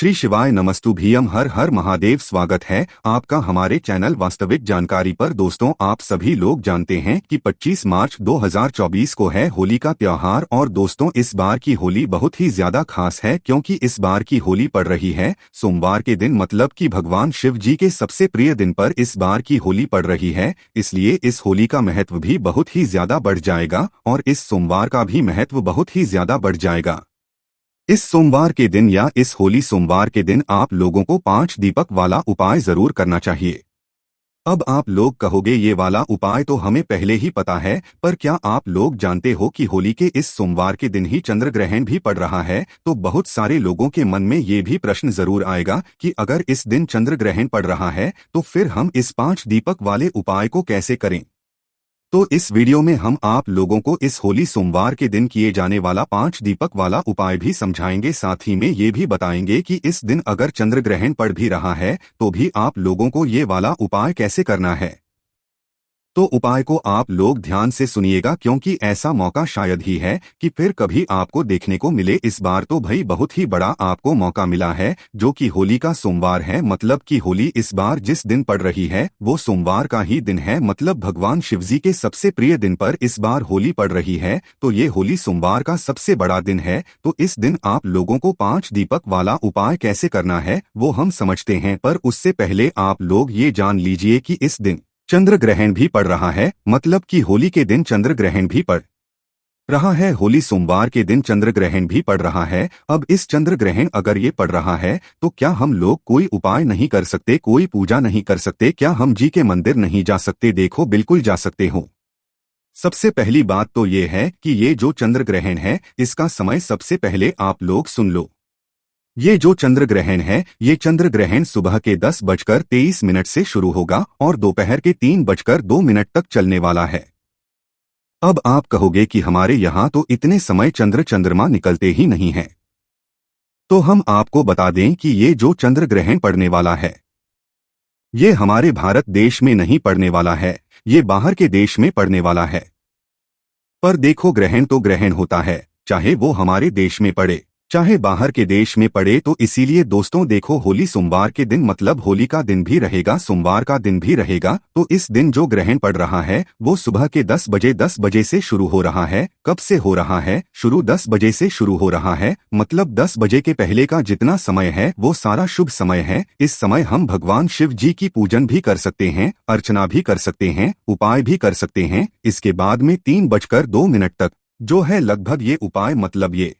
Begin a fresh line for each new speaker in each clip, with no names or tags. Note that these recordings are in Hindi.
श्री शिवाय नमस्तुभ्यम। हर हर महादेव। स्वागत है आपका हमारे चैनल वास्तविक जानकारी पर। दोस्तों, आप सभी लोग जानते हैं कि 25 मार्च 2024 को है होली का त्योहार। और दोस्तों, इस बार की होली बहुत ही ज्यादा खास है क्योंकि इस बार की होली पड़ रही है सोमवार के दिन, मतलब कि भगवान शिव जी के सबसे प्रिय दिन पर इस बार की होली पड़ रही है। इसलिए इस होली का महत्व भी बहुत ही ज्यादा बढ़ जाएगा और इस सोमवार का भी महत्व बहुत ही ज्यादा बढ़ जाएगा। इस सोमवार के दिन या इस होली सोमवार के दिन आप लोगों को 5 दीपक वाला उपाय जरूर करना चाहिए। अब आप लोग कहोगे ये वाला उपाय तो हमें पहले ही पता है, पर क्या आप लोग जानते हो कि होली के इस सोमवार के दिन ही चंद्र ग्रहण भी पड़ रहा है? तो बहुत सारे लोगों के मन में ये भी प्रश्न जरूर आएगा कि अगर इस दिन चंद्र ग्रहण पड़ रहा है तो फिर हम इस 5 दीपक वाले उपाय को कैसे करें। तो इस वीडियो में हम आप लोगों को इस होली सोमवार के दिन किए जाने वाला 5 दीपक वाला उपाय भी समझाएंगे। साथ ही में ये भी बताएंगे कि इस दिन अगर चंद्र ग्रहण पड़ भी रहा है तो भी आप लोगों को ये वाला उपाय कैसे करना है। तो उपाय को आप लोग ध्यान से सुनिएगा क्योंकि ऐसा मौका शायद ही है कि फिर कभी आपको देखने को मिले। इस बार तो भाई बहुत ही बड़ा आपको मौका मिला है, जो कि होली का सोमवार है। मतलब कि होली इस बार जिस दिन पड़ रही है वो सोमवार का ही दिन है। मतलब भगवान शिवजी के सबसे प्रिय दिन पर इस बार होली पड़ रही है, तो ये होली सोमवार का सबसे बड़ा दिन है। तो इस दिन आप लोगों को 5 दीपक वाला उपाय कैसे करना है वो हम समझते हैं, पर उससे पहले आप लोग ये जान लीजिए कि इस दिन चंद्र ग्रहण भी पड़ रहा है। मतलब कि होली के दिन चंद्र ग्रहण भी पड़ रहा है, होली सोमवार के दिन चंद्र ग्रहण भी पड़ रहा है। अब इस चंद्र ग्रहण अगर ये पड़ रहा है तो क्या हम लोग कोई उपाय नहीं कर सकते, कोई पूजा नहीं कर सकते? क्या हम जी के मंदिर नहीं जा सकते? देखो, बिल्कुल जा सकते हो। सबसे पहली बात तो ये है कि ये जो चंद्र ग्रहण है इसका समय सबसे पहले आप लोग सुन लो। ये जो चंद्र ग्रहण है ये चंद्र ग्रहण सुबह के 10:23 से शुरू होगा और दोपहर के 3:02 तक चलने वाला है। अब आप कहोगे कि हमारे यहाँ तो इतने समय चंद्रमा निकलते ही नहीं है। तो हम आपको बता दें कि ये जो चंद्र ग्रहण पड़ने वाला है ये हमारे भारत देश में नहीं पड़ने वाला है, ये बाहर के देश में पड़ने वाला है। पर देखो, ग्रहण तो ग्रहण होता है, चाहे वो हमारे देश में पड़े चाहे बाहर के देश में पड़े। तो इसीलिए दोस्तों देखो, होली सोमवार के दिन मतलब होली का दिन भी रहेगा, सोमवार का दिन भी रहेगा। तो इस दिन जो ग्रहण पड़ रहा है वो सुबह के 10 बजे से शुरू हो रहा है। कब से हो रहा है शुरू? 10 बजे से शुरू हो रहा है। मतलब 10 बजे के पहले का जितना समय है वो सारा शुभ समय है। इस समय हम भगवान शिव जी की पूजन भी कर सकते हैं, अर्चना भी कर सकते हैं, उपाय भी कर सकते हैं। इसके बाद में 3:02 तक जो है लगभग ये उपाय, मतलब ये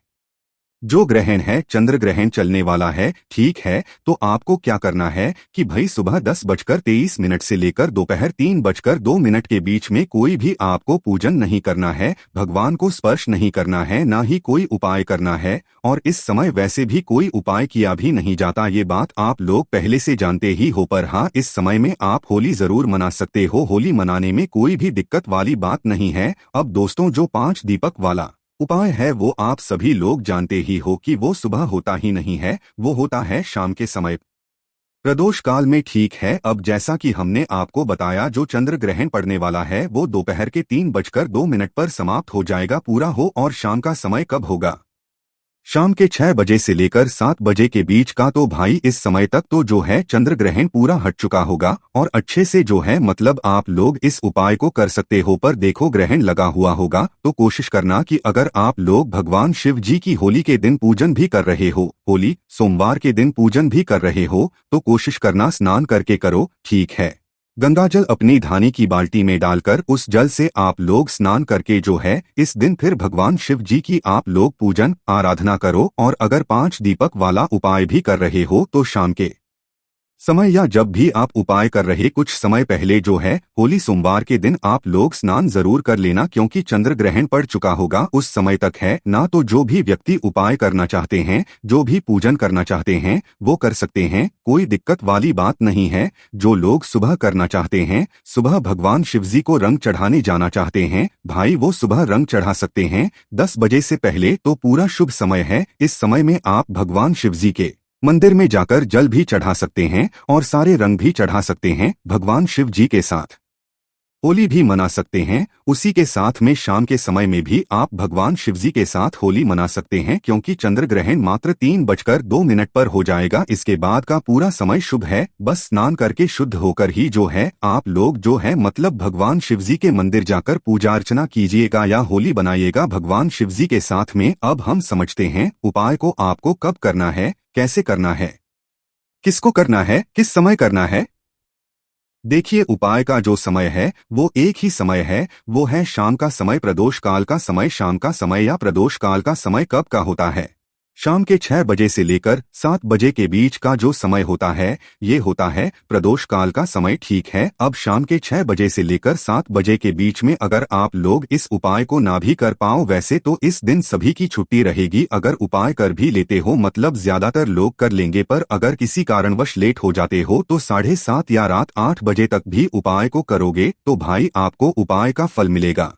जो ग्रहण है चंद्र ग्रहण चलने वाला है। ठीक है, तो आपको क्या करना है कि भाई सुबह 10:23 से लेकर दोपहर 3:02 के बीच में कोई भी आपको पूजन नहीं करना है, भगवान को स्पर्श नहीं करना है, ना ही कोई उपाय करना है। और इस समय वैसे भी कोई उपाय किया भी नहीं जाता, ये बात आप लोग पहले से जानते ही हो। पर हाँ, इस समय में आप होली जरूर मना सकते हो, होली मनाने में कोई भी दिक्कत वाली बात नहीं है। अब दोस्तों, जो 5 दीपक वाला उपाय है वो आप सभी लोग जानते ही हो कि वो सुबह होता ही नहीं है, वो होता है शाम के समय, प्रदोष काल में। ठीक है, अब जैसा कि हमने आपको बताया, जो चंद्र ग्रहण पड़ने वाला है वो दोपहर के 3:02 पर समाप्त हो जाएगा, पूरा हो। और शाम का समय कब होगा? शाम के 6 बजे से लेकर 7 बजे के बीच का। तो भाई इस समय तक तो जो है चंद्र ग्रहण पूरा हट चुका होगा और अच्छे से जो है मतलब आप लोग इस उपाय को कर सकते हो। पर देखो, ग्रहण लगा हुआ होगा तो कोशिश करना कि अगर आप लोग भगवान शिव जी की होली के दिन पूजन भी कर रहे हो, होली सोमवार के दिन पूजन भी कर रहे हो, तो कोशिश करना स्नान करके करो। ठीक है, गंगाजल अपनी धानी की बाल्टी में डालकर उस जल से आप लोग स्नान करके जो है इस दिन फिर भगवान शिव जी की आप लोग पूजन आराधना करो। और अगर 5 दीपक वाला उपाय भी कर रहे हो तो शाम के समय या जब भी आप उपाय कर रहे कुछ समय पहले जो है होली सोमवार के दिन आप लोग स्नान जरूर कर लेना, क्योंकि चंद्र ग्रहण पड़ चुका होगा उस समय तक है ना। तो जो भी व्यक्ति उपाय करना चाहते हैं, जो भी पूजन करना चाहते हैं वो कर सकते हैं, कोई दिक्कत वाली बात नहीं है। जो लोग सुबह करना चाहते हैं, सुबह भगवान शिवजी को रंग चढ़ाने जाना चाहते हैं, भाई वो सुबह रंग चढ़ा सकते हैं 10 बजे से पहले। तो पूरा शुभ समय है। इस समय में आप भगवान शिवजी के मंदिर में जाकर जल भी चढ़ा सकते हैं और सारे रंग भी चढ़ा सकते हैं भगवान शिव जी के साथ। होली भी मना सकते हैं। उसी के साथ में शाम के समय में भी आप भगवान शिवजी के साथ होली मना सकते हैं, क्योंकि चंद्र ग्रहण मात्र 3:02 पर हो जाएगा। इसके बाद का पूरा समय शुभ है। बस स्नान करके शुद्ध होकर ही जो है आप लोग जो है मतलब भगवान शिवजी के मंदिर जाकर पूजा अर्चना कीजिएगा या होली बनाइएगा भगवान शिवजी के साथ में। अब हम समझते हैं उपाय को आपको कब करना है, कैसे करना है, किसको करना है, किस समय करना है। देखिए, उपाय का जो समय है वो एक ही समय है, वो है शाम का समय, प्रदोष काल का समय। शाम का समय या प्रदोष काल का समय कब का होता है? शाम के 6 बजे से लेकर 7 बजे के बीच का जो समय होता है ये होता है प्रदोष काल का समय। ठीक है, अब शाम के 6 बजे से लेकर 7 बजे के बीच में अगर आप लोग इस उपाय को ना भी कर पाओ, वैसे तो इस दिन सभी की छुट्टी रहेगी। अगर उपाय कर भी लेते हो, मतलब ज्यादातर लोग कर लेंगे, पर अगर किसी कारणवश लेट हो जाते हो तो 7:30 या रात 8 बजे तक भी उपाय को करोगे तो भाई आपको उपाय का फल मिलेगा।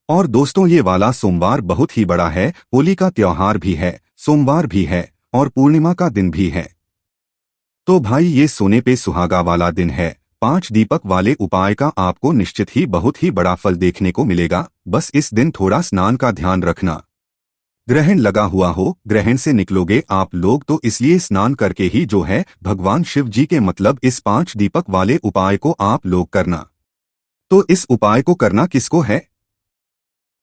और दोस्तों, ये वाला सोमवार बहुत ही बड़ा है। होली का त्योहार भी है, सोमवार भी है और पूर्णिमा का दिन भी है। तो भाई ये सोने पे सुहागा वाला दिन है। 5 दीपक वाले उपाय का आपको निश्चित ही बहुत ही बड़ा फल देखने को मिलेगा। बस इस दिन थोड़ा स्नान का ध्यान रखना। ग्रहण लगा हुआ हो, ग्रहण से निकलोगे आप लोग तो इसलिए स्नान करके ही जो है भगवान शिव जी के मतलब इस 5 दीपक वाले उपाय को आप लोग करना। तो इस उपाय को करना किसको है?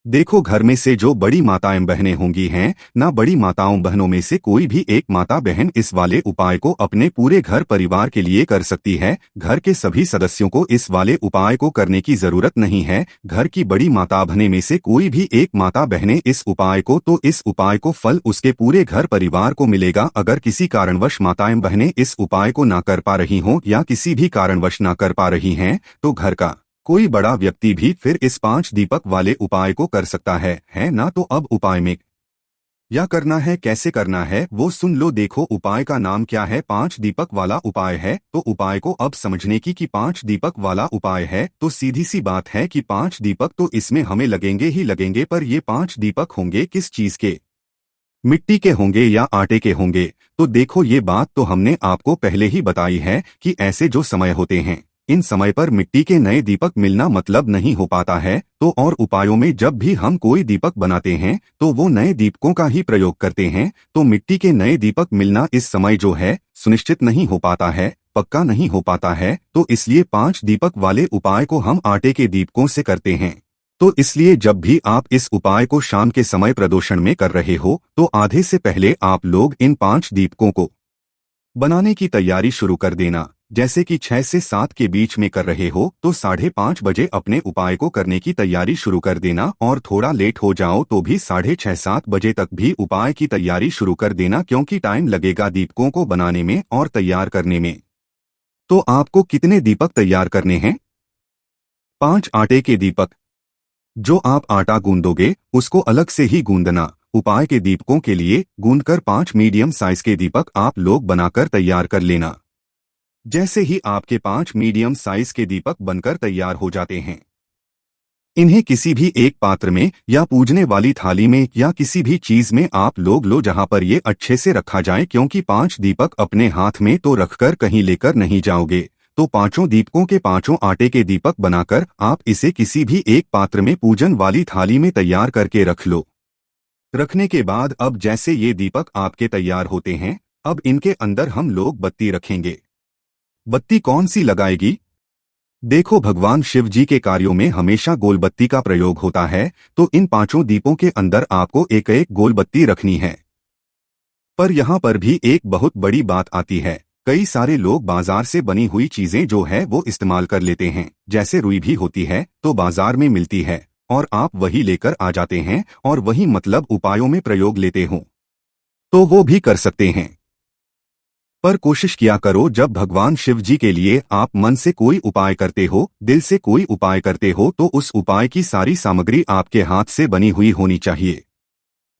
देखो, घर में से जो बड़ी माताएं बहनें होंगी हैं ना, बड़ी माताओं बहनों में से कोई भी एक माता बहन इस वाले उपाय को अपने पूरे घर परिवार के लिए कर सकती है। घर के सभी सदस्यों को इस वाले उपाय को करने की जरूरत नहीं है। घर की बड़ी माता बहनें में से कोई भी एक माता बहनें इस उपाय को, तो इस उपाय को फल उसके पूरे घर परिवार को मिलेगा। अगर किसी कारणवश माताएं बहनें इस उपाय को ना कर पा रही हों या किसी भी कारणवश ना कर पा रही हैं, तो घर का कोई बड़ा व्यक्ति भी फिर इस 5 दीपक वाले उपाय को कर सकता है ना। तो अब उपाय में क्या करना है, कैसे करना है वो सुन लो। देखो, उपाय का नाम क्या है? 5 दीपक वाला उपाय है। तो उपाय को अब समझने की कि 5 दीपक वाला उपाय है तो सीधी सी बात है कि 5 दीपक तो इसमें हमें लगेंगे ही लगेंगे। पर ये 5 दीपक होंगे किस चीज के? मिट्टी के होंगे या आटे के होंगे? तो देखो, ये बात तो हमने आपको पहले ही बताई है कि ऐसे जो समय होते हैं इन समय पर मिट्टी के नए दीपक मिलना मतलब नहीं हो पाता है। तो और उपायों में जब भी हम कोई दीपक बनाते हैं तो वो नए दीपकों का ही प्रयोग करते हैं। तो मिट्टी के नए दीपक मिलना इस समय जो है सुनिश्चित नहीं हो पाता है, पक्का नहीं हो पाता है। तो इसलिए 5 दीपक वाले उपाय को हम आटे के दीपकों से करते हैं। तो इसलिए जब भी आप इस उपाय को शाम के समय प्रदोषण में कर रहे हो तो आधे से पहले आप लोग इन 5 दीपकों को बनाने की तैयारी शुरू कर देना। जैसे कि 6 से 7 के बीच में कर रहे हो तो 5:30 बजे अपने उपाय को करने की तैयारी शुरू कर देना। और थोड़ा लेट हो जाओ तो भी 6:30-7 बजे तक भी उपाय की तैयारी शुरू कर देना, क्योंकि टाइम लगेगा दीपकों को बनाने में और तैयार करने में। तो आपको कितने दीपक तैयार करने हैं? 5 आटे के दीपक। जो आप आटा गूंदोगे उसको अलग से ही गूंदना। उपाय के दीपकों के लिए गूंदकर 5 मीडियम साइज के दीपक आप लोग बनाकर तैयार कर लेना। जैसे ही आपके 5 मीडियम साइज के दीपक बनकर तैयार हो जाते हैं, इन्हें किसी भी एक पात्र में या पूजने वाली थाली में या किसी भी चीज में आप लोग लो जहां पर ये अच्छे से रखा जाए, क्योंकि 5 दीपक अपने हाथ में तो रखकर कहीं लेकर नहीं जाओगे। तो 5 दीपकों के 5 आटे के दीपक बनाकर आप इसे किसी भी एक पात्र में पूजन वाली थाली में तैयार करके रख लो। रखने के बाद अब जैसे ये दीपक आपके तैयार होते हैं, अब इनके अंदर हम लोग बत्ती रखेंगे। बत्ती कौन सी लगाएगी? देखो, भगवान शिव जी के कार्यों में हमेशा गोल बत्ती का प्रयोग होता है। तो इन 5 दीपों के अंदर आपको एक एक गोल बत्ती रखनी है। पर यहाँ पर भी एक बहुत बड़ी बात आती है। कई सारे लोग बाजार से बनी हुई चीजें जो है वो इस्तेमाल कर लेते हैं। जैसे रुई भी होती है तो बाजार में मिलती है और आप वही लेकर आ जाते हैं और वही मतलब उपायों में प्रयोग लेते हो, तो वो भी कर सकते हैं। पर कोशिश किया करो, जब भगवान शिव जी के लिए आप मन से कोई उपाय करते हो, दिल से कोई उपाय करते हो, तो उस उपाय की सारी सामग्री आपके हाथ से बनी हुई होनी चाहिए।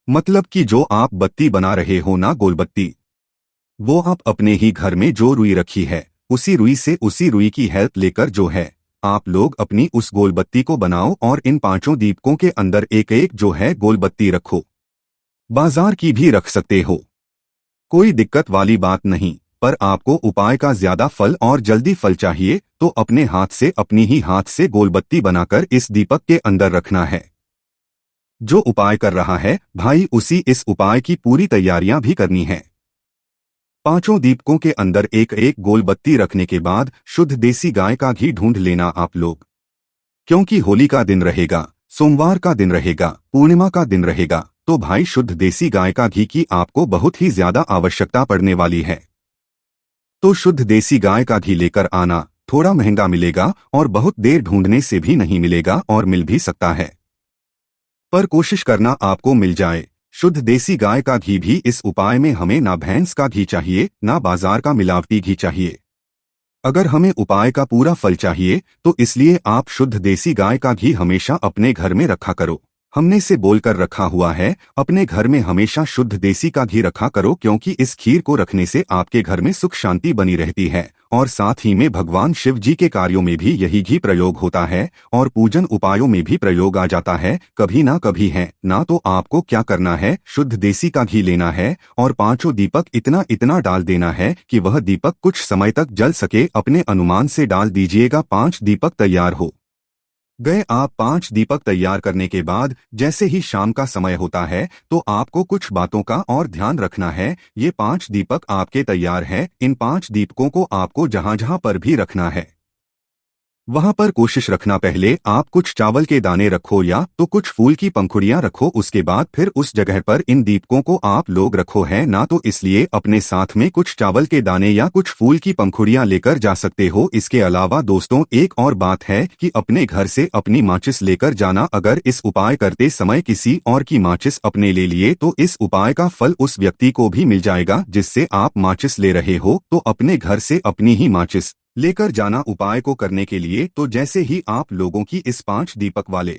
मतलब कि जो आप बत्ती बना रहे हो ना, गोलबत्ती, वो आप अपने ही घर में जो रुई रखी है उसी रुई से, उसी रुई की हेल्प लेकर जो है आप लोग अपनी उस गोलबत्ती को बनाओ और इन 5 दीपकों के अंदर एक एक जो है गोलबत्ती रखो। बाजार की भी रख सकते हो, कोई दिक्कत वाली बात नहीं। पर आपको उपाय का ज्यादा फल और जल्दी फल चाहिए तो अपने हाथ से अपनी ही हाथ से गोलबत्ती बनाकर इस दीपक के अंदर रखना है। जो उपाय कर रहा है भाई उसी इस उपाय की पूरी तैयारियां भी करनी है। पांचों दीपकों के अंदर एक एक गोलबत्ती रखने के बाद शुद्ध देसी गाय का घी ढूंढ लेना आप लोग, क्योंकि होली का दिन रहेगा, सोमवार का दिन रहेगा, पूर्णिमा का दिन रहेगा, तो भाई शुद्ध देसी गाय का घी की आपको बहुत ही ज्यादा आवश्यकता पड़ने वाली है। तो शुद्ध देसी गाय का घी लेकर आना। थोड़ा महंगा मिलेगा और बहुत देर ढूंढने से भी नहीं मिलेगा और मिल भी सकता है, पर कोशिश करना आपको मिल जाए। शुद्ध देसी गाय का घी भी इस उपाय में हमें ना भैंस का घी चाहिए ना बाजार का मिलावटी घी चाहिए। अगर हमें उपाय का पूरा फल चाहिए तो इसलिए आप शुद्ध देसी गाय का घी हमेशा अपने घर में रखा करो। हमने से बोलकर रखा हुआ है अपने घर में हमेशा शुद्ध देसी का घी रखा करो, क्योंकि इस खीर को रखने से आपके घर में सुख शांति बनी रहती है और साथ ही में भगवान शिव जी के कार्यों में भी यही घी प्रयोग होता है और पूजन उपायों में भी प्रयोग आ जाता है कभी ना कभी है ना। तो आपको क्या करना है, शुद्ध देसी का घी लेना है और पांचों दीपक इतना इतना डाल देना है कि वह दीपक कुछ समय तक जल सके। अपने अनुमान से डाल दीजिएगा। 5 दीपक तैयार हो गए। आप 5 दीपक तैयार करने के बाद जैसे ही शाम का समय होता है तो आपको कुछ बातों का और ध्यान रखना है। ये 5 दीपक आपके तैयार हैं। इन 5 दीपकों को आपको जहां जहां पर भी रखना है वहां पर कोशिश रखना पहले आप कुछ चावल के दाने रखो या तो कुछ फूल की पंखुड़ियां रखो, उसके बाद फिर उस जगह पर इन दीपकों को आप लोग रखो है ना। तो इसलिए अपने साथ में कुछ चावल के दाने या कुछ फूल की पंखुड़ियां लेकर जा सकते हो। इसके अलावा दोस्तों एक और बात है कि अपने घर से अपनी माचिस लेकर जाना। अगर इस उपाय करते समय किसी और की माचिस अपने ले लिए तो इस उपाय का फल उस व्यक्ति को भी मिल जाएगा जिससे आप माचिस ले रहे हो। तो अपने घर से अपनी ही माचिस लेकर जाना उपाय को करने के लिए। तो जैसे ही आप लोगों की इस 5 दीपक वाले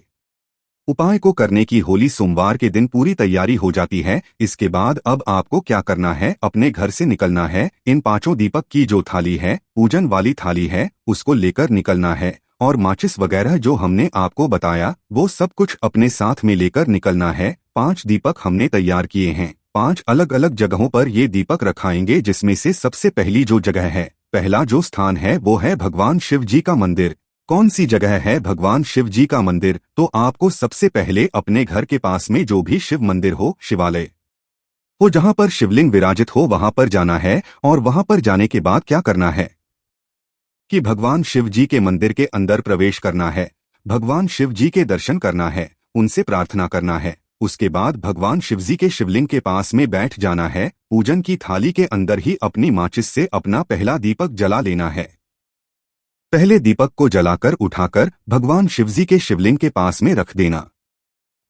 उपाय को करने की होली सोमवार के दिन पूरी तैयारी हो जाती है, इसके बाद अब आपको क्या करना है, अपने घर से निकलना है। इन 5 दीपक की जो थाली है, पूजन वाली थाली है, उसको लेकर निकलना है और माचिस वगैरह जो हमने आपको बताया वो सब कुछ अपने साथ में लेकर निकलना है। 5 दीपक हमने तैयार किए हैं। 5 अलग अलग जगहों पर ये दीपक रखाएंगे, जिसमें से सबसे पहली जो जगह है, पहला जो स्थान है वो है भगवान शिव जी का मंदिर। कौन सी जगह है भगवान शिव जी का मंदिर? तो आपको सबसे पहले अपने घर के पास में जो भी शिव मंदिर हो, शिवालय हो, जहां पर शिवलिंग विराजित हो, वहां पर जाना है। और वहां पर जाने के बाद क्या करना है कि भगवान शिव जी के मंदिर के अंदर प्रवेश करना है, भगवान शिव जी के दर्शन करना है, उनसे प्रार्थना करना है। उसके बाद भगवान शिवजी के शिवलिंग के पास में बैठ जाना है। पूजन की थाली के अंदर ही अपनी माचिस से अपना पहला दीपक जला लेना है। पहले दीपक को जलाकर उठाकर भगवान शिवजी के शिवलिंग के पास में रख देना।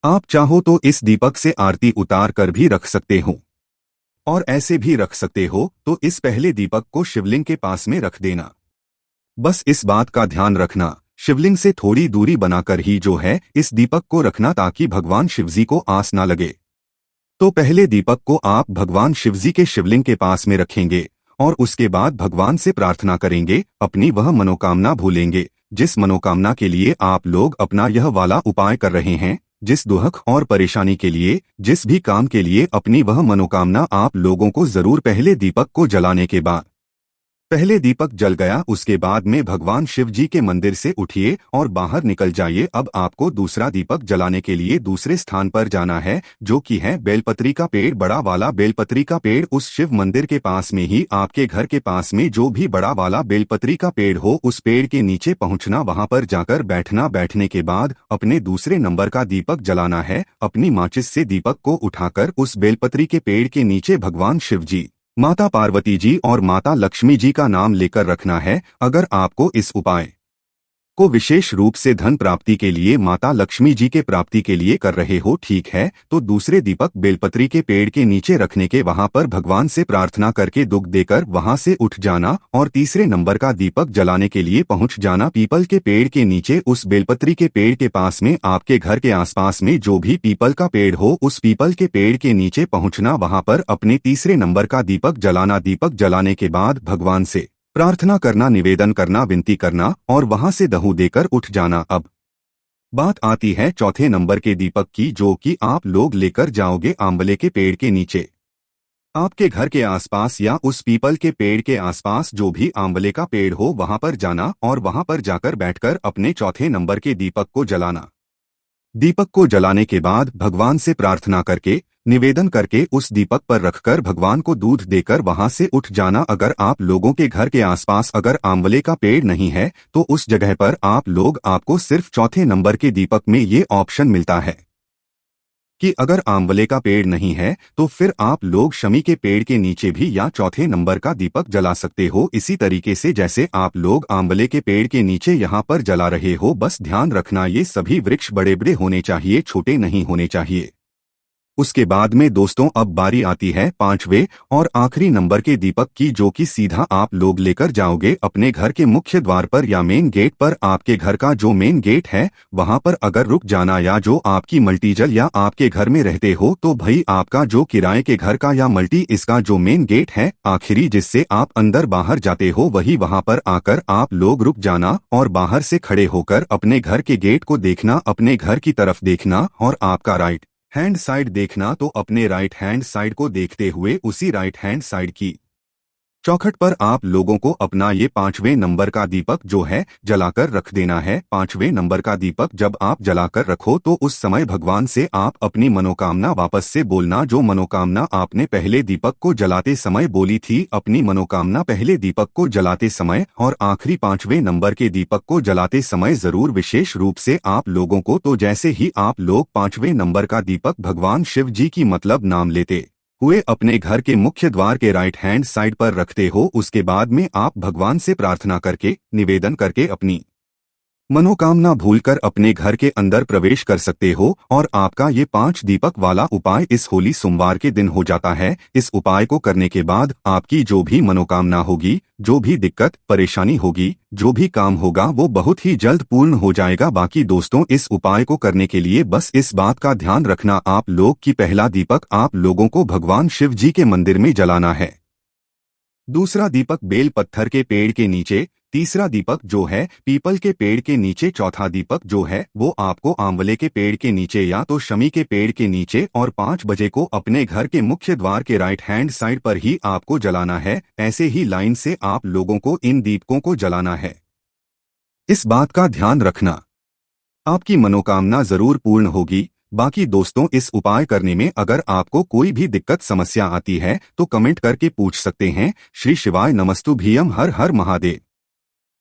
आप चाहो तो इस दीपक से आरती उतार कर भी रख सकते हो और ऐसे भी रख सकते हो। तो इस पहले दीपक को शिवलिंग के पास में रख देना। बस इस बात का ध्यान रखना, शिवलिंग से थोड़ी दूरी बनाकर ही जो है इस दीपक को रखना, ताकि भगवान शिवजी को आस ना लगे। तो पहले दीपक को आप भगवान शिवजी के शिवलिंग के पास में रखेंगे और उसके बाद भगवान से प्रार्थना करेंगे, अपनी वह मनोकामना भूलेंगे जिस मनोकामना के लिए आप लोग अपना यह वाला उपाय कर रहे हैं। जिस दुख और परेशानी के लिए, जिस भी काम के लिए अपनी वह मनोकामना आप लोगों को जरूर पहले दीपक को जलाने के बाद, पहले दीपक जल गया उसके बाद में भगवान शिव जी के मंदिर से उठिए और बाहर निकल जाइए। अब आपको दूसरा दीपक जलाने के लिए दूसरे स्थान पर जाना है, जो कि है बेलपत्री का पेड़, बड़ा वाला बेलपत्री का पेड़। उस शिव मंदिर के पास में ही आपके घर के पास में जो भी बड़ा वाला बेलपत्री का पेड़ हो, उस पेड़ के नीचे पहुंचना, वहां पर जाकर बैठना। बैठने के बाद अपने दूसरे नंबर का दीपक जलाना है। अपनी माचिस से दीपक को उठाकर उस बेलपत्री के पेड़ के नीचे भगवान शिव जी, माता पार्वती जी और माता लक्ष्मी जी का नाम लेकर रखना है। अगर आपको इस उपाय को विशेष रूप से धन प्राप्ति के लिए, माता लक्ष्मी जी के प्राप्ति के लिए कर रहे हो, ठीक है, तो दूसरे दीपक बेलपत्री के पेड़ के नीचे रखने के वहां पर भगवान से प्रार्थना करके दुख देकर वहां से उठ जाना और तीसरे नंबर का दीपक जलाने के लिए पहुंच जाना पीपल के पेड़ के नीचे। उस बेलपत्री के पेड़ के पास में आपके घर के आसपास में जो भी पीपल का पेड़ हो, उस पीपल के पेड़ के नीचे पहुंचना, वहां पर अपने तीसरे नंबर का दीपक जलाना। दीपक जलाने के बाद भगवान से प्रार्थना करना, निवेदन करना, विनती करना और वहां से दहू देकर उठ जाना। अब बात आती है चौथे नंबर के दीपक की, जो कि आप लोग लेकर जाओगे आंवले के पेड़ के नीचे। आपके घर के आसपास या उस पीपल के पेड़ के आसपास जो भी आंवले का पेड़ हो वहां पर जाना और वहां पर जाकर बैठकर अपने चौथे नंबर के दीपक को जलाना। दीपक को जलाने के बाद भगवान से प्रार्थना करके, निवेदन करके उस दीपक पर रखकर भगवान को दूध देकर वहां से उठ जाना। अगर आप लोगों के घर के आसपास अगर आंवले का पेड़ नहीं है तो उस जगह पर आपको सिर्फ चौथे नंबर के दीपक में ये ऑप्शन मिलता है कि अगर आंवले का पेड़ नहीं है तो फिर आप लोग शमी के पेड़ के नीचे भी या चौथे नंबर का दीपक जला सकते हो। इसी तरीके से जैसे आप लोग आंवले के पेड़ के नीचे यहाँ पर जला रहे हो, बस ध्यान रखना ये सभी वृक्ष बड़े बड़े होने चाहिए, छोटे नहीं होने चाहिए। उसके बाद में दोस्तों अब बारी आती है पांचवें और आखिरी नंबर के दीपक की, जो कि सीधा आप लोग लेकर जाओगे अपने घर के मुख्य द्वार पर या मेन गेट पर। आपके घर का जो मेन गेट है वहां पर अगर रुक जाना, या जो आपकी मल्टीजल या आपके घर में रहते हो तो भाई आपका जो किराए के घर का या मल्टी इसका जो मेन गेट है आखिरी जिससे आप अंदर बाहर जाते हो, वही वहां पर आकर आप लोग रुक जाना और बाहर से खड़े होकर अपने घर के गेट को देखना, अपने घर की तरफ देखना और आपका राइट हैंड साइड देखना। तो अपने राइट हैंड साइड को देखते हुए उसी राइट हैंड साइड की चौखट पर आप लोगों को अपना ये पांचवें नंबर का दीपक जो है जलाकर रख देना है। पांचवें नंबर का दीपक जब आप जलाकर रखो तो उस समय भगवान से आप अपनी मनोकामना वापस से बोलना, जो मनोकामना आपने पहले दीपक को जलाते समय बोली थी। अपनी मनोकामना पहले दीपक को जलाते समय और आखिरी पांचवें नंबर के दीपक को जलाते समय जरूर विशेष रूप से आप लोगों को, तो जैसे ही आप लोग पांचवें नंबर का दीपक भगवान शिव जी की मतलब नाम लेते हुए अपने घर के मुख्य द्वार के राइट हैंड साइड पर रखते हो, उसके बाद में आप भगवान से प्रार्थना करके, निवेदन करके अपनी मनोकामना भूलकर अपने घर के अंदर प्रवेश कर सकते हो और आपका ये 5 दीपक वाला उपाय इस होली सोमवार के दिन हो जाता है। इस उपाय को करने के बाद आपकी जो भी मनोकामना होगी, जो भी दिक्कत परेशानी होगी, जो भी काम होगा वो बहुत ही जल्द पूर्ण हो जाएगा। बाकी दोस्तों इस उपाय को करने के लिए बस इस बात का ध्यान रखना आप लोग कि पहला दीपक आप लोगों को भगवान शिव जी के मंदिर में जलाना है, दूसरा दीपक बेल पत्थर के पेड़ के नीचे, तीसरा दीपक जो है पीपल के पेड़ के नीचे, चौथा दीपक जो है वो आपको आंवले के पेड़ के नीचे या तो शमी के पेड़ के नीचे और 5 बजे को अपने घर के मुख्य द्वार के राइट हैंड साइड पर ही आपको जलाना है। ऐसे ही लाइन से आप लोगों को इन दीपकों को जलाना है। इस बात का ध्यान रखना, आपकी मनोकामना जरूर पूर्ण होगी। बाकी दोस्तों इस उपाय करने में अगर आपको कोई भी दिक्कत समस्या आती है तो कमेंट करके पूछ सकते हैं। श्री शिवाय नमस्तुभ्यम, हर हर महादेव।